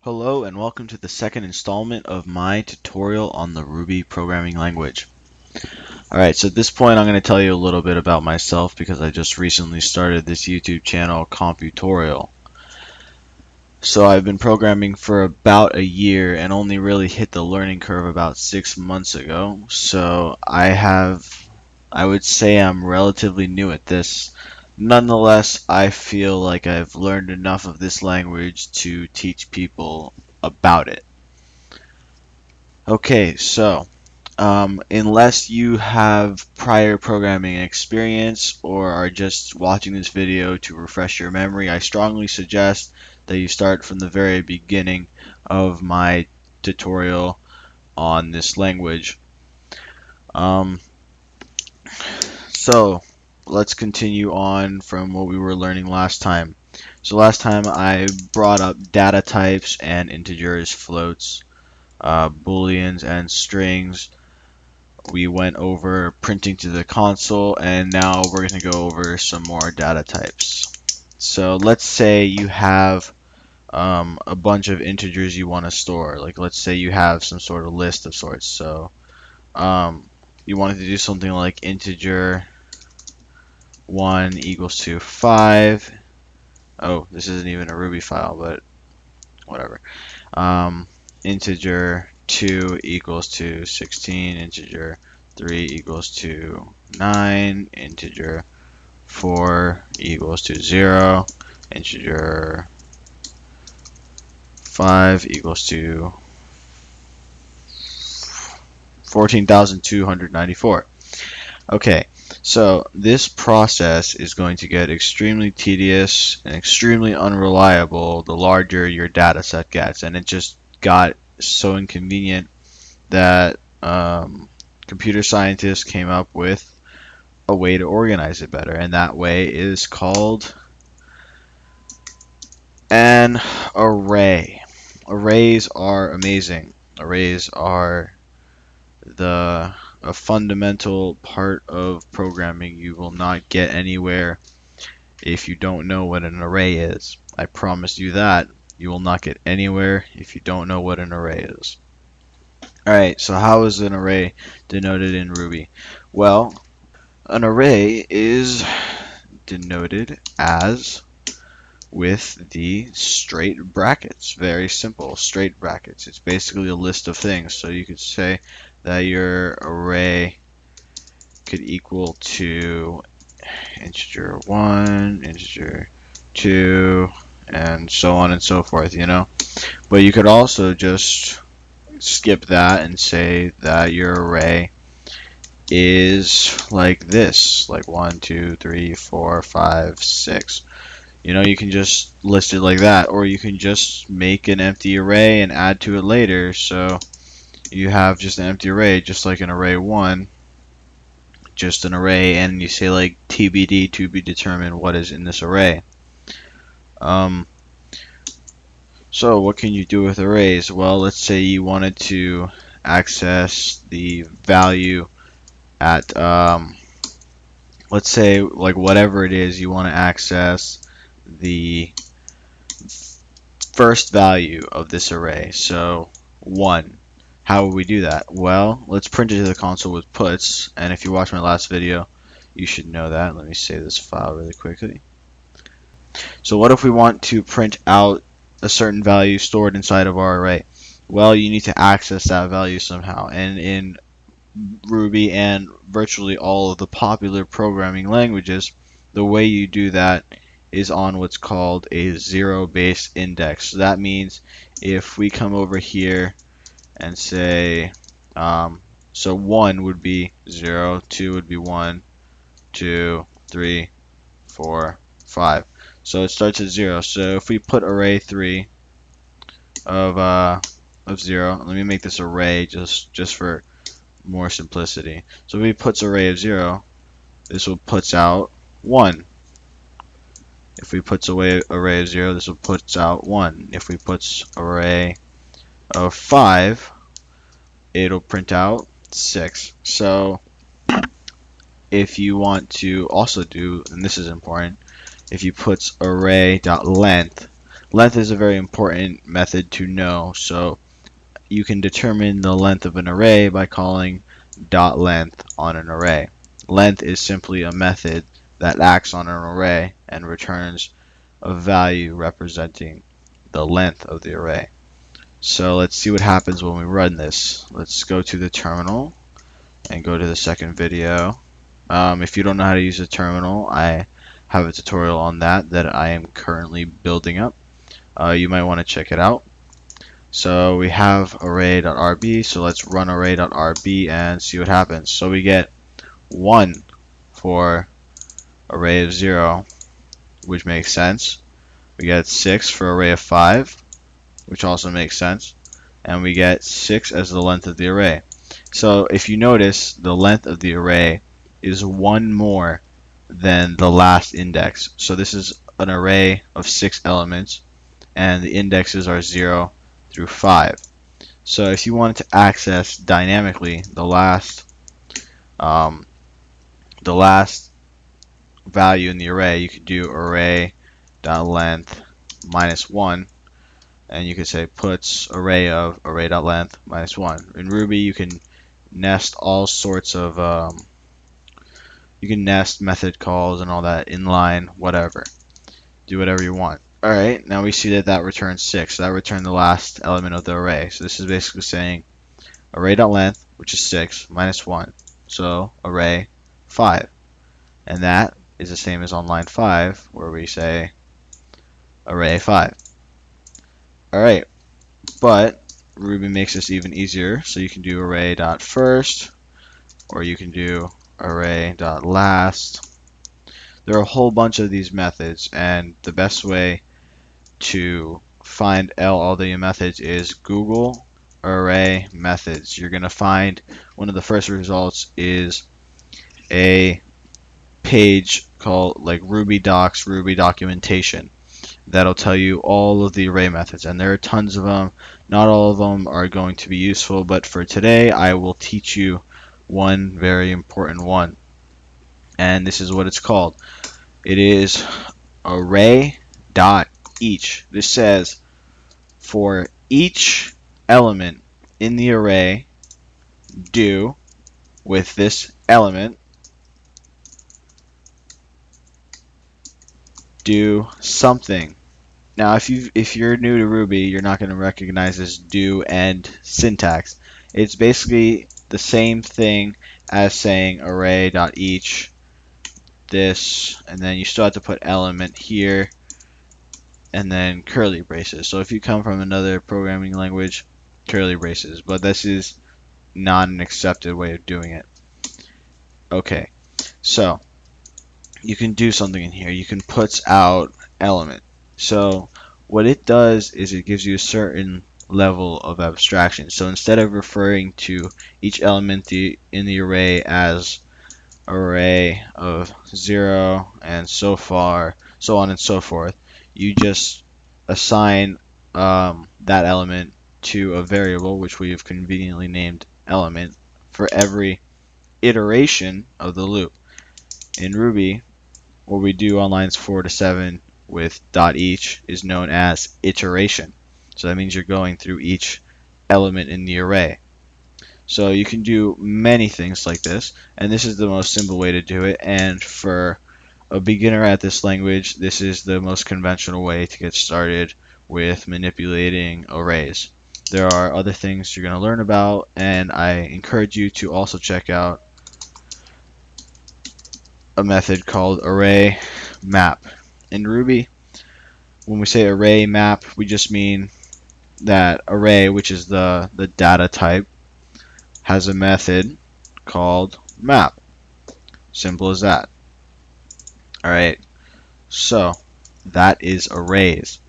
Hello and welcome to the second installment of my tutorial on the Ruby programming language. Alright, so at this point I'm going to tell you a little bit about myself because I just recently started this YouTube channel, Computorial. So I've been programming for about a year and only really hit the learning curve about 6 months ago. So I would say I'm relatively new at this. Nonetheless, I feel like I've learned enough of this language to teach people about it. Okay, so unless you have prior programming experience or are just watching this video to refresh your memory, I strongly suggest that you start from the very beginning of my tutorial on this language. Um, so let's continue on from what we were learning last time. So last time I brought up data types and integers, floats, booleans, and strings. We went over printing to the console, and now we're going to go over some more data types. So let's say you have a bunch of integers you want to store. Like let's say you have some sort of list of sorts. So you wanted to do something like integer 1 equals to 5. Oh, this isn't even a Ruby file, but whatever. Integer 2 equals to 16, integer 3 equals to 9, integer 4 equals to 0, integer 5 equals to 14,294. Okay, so this process is going to get extremely tedious and extremely unreliable the larger your data set gets, and it just got so inconvenient that computer scientists came up with a way to organize it better, and that way is called an array. Arrays are amazing. Arrays are a fundamental part of programming. You will not get anywhere if you don't know what an array is. I promise you that. You will not get anywhere if you don't know what an array is. Alright, so how is an array denoted in Ruby? Well, an array is denoted as with the straight brackets. Very simple, straight brackets. It's basically a list of things. So you could say that your array could equal to integer 1, integer 2, and so on and so forth, you know. But you could also just skip that and say that your array is like this, like 1, 2, 3, 4, 5, 6. You know, you can just list it like that, or you can just make an empty array and add to it later. So you have just an empty array, just like an array 1, just an array, and you say like TBD, to be determined what is in this array. So what can you do with arrays? Well, let's say you wanted to access the value at, let's say like whatever it is, you want to access the first value of this array. So 1. How would we do that? Well, let's print it to the console with puts, and if you watched my last video, you should know that. Let me save this file really quickly. So what if we want to print out a certain value stored inside of our array? Well, you need to access that value somehow, and in Ruby and virtually all of the popular programming languages, the way you do that is on what's called a zero-based index. So that means if we come over here and say, so 1 would be 0, 2 would be 1, 2, 3, 4, 5. So it starts at 0. So if we put array 3 of 0, let me make this array just for more simplicity. So if we put array of 0, this will puts out 1. If we put away array of 0, this will puts out 1. If we put array of 5, it'll print out 6. So if you want to also do, and this is important, if you put array.length, Length is a very important method to know, so you can determine the length of an array by calling dot length on an array. Length is simply a method that acts on an array and returns a value representing the length of the array. So let's see what happens when we run this. Let's go to the terminal and go to the second video. If you don't know how to use a terminal, I have a tutorial on that I am currently building up. You might want to check it out. So we have array.rb, so let's run array.rb and see what happens. So we get 1 for array of 0, which makes sense. We get 6 for array of 5, which also makes sense. And we get 6 as the length of the array. So if you notice, the length of the array is 1 more than the last index. So this is an array of 6 elements, and the indexes are 0 through 5. So if you wanted to access dynamically the last value in the array, you could do array.length -1, and you could say puts array of array.length -1. In Ruby, you can nest all sorts of you can nest method calls and all that, inline, whatever. Do whatever you want. Alright, now we see that returns 6. So that returned the last element of the array. So this is basically saying array.length, which is 6, -1. So array 5. And that is the same as on line 5, where we say array 5. Alright, but Ruby makes this even easier. So you can do array.first, or you can do array.last. There are a whole bunch of these methods, and the best way to find all the methods is Google array methods. You're going to find one of the first results is a page called like Ruby Docs, Ruby Documentation. That'll tell you all of the array methods, and there are tons of them. Not all of them are going to be useful, but for today I will teach you one very important one, and this is what it's called. It is array.each. This says for each element in the array, do with this element, do something. Now if you're new to Ruby, you're not going to recognize this do and syntax. It's basically the same thing as saying array.each this, and then you still have to put element here and then curly braces. So if you come from another programming language, curly braces, but this is not an accepted way of doing it. Okay, so you can do something in here. You can put out element. So what it does is it gives you a certain level of abstraction. So instead of referring to each element in the array as array of 0 and so on and so forth, you just assign that element to a variable, which we have conveniently named element, for every iteration of the loop. In Ruby, what we do on lines 4 to 7 with .each is known as iteration. So that means you're going through each element in the array. So you can do many things like this, and this is the most simple way to do it, and for a beginner at this language, this is the most conventional way to get started with manipulating arrays. There are other things you're going to learn about, and I encourage you to also check out a method called array map. In Ruby, when we say array map, we just mean that array, which is the data type, has a method called map. Simple as that. Alright, so that is arrays.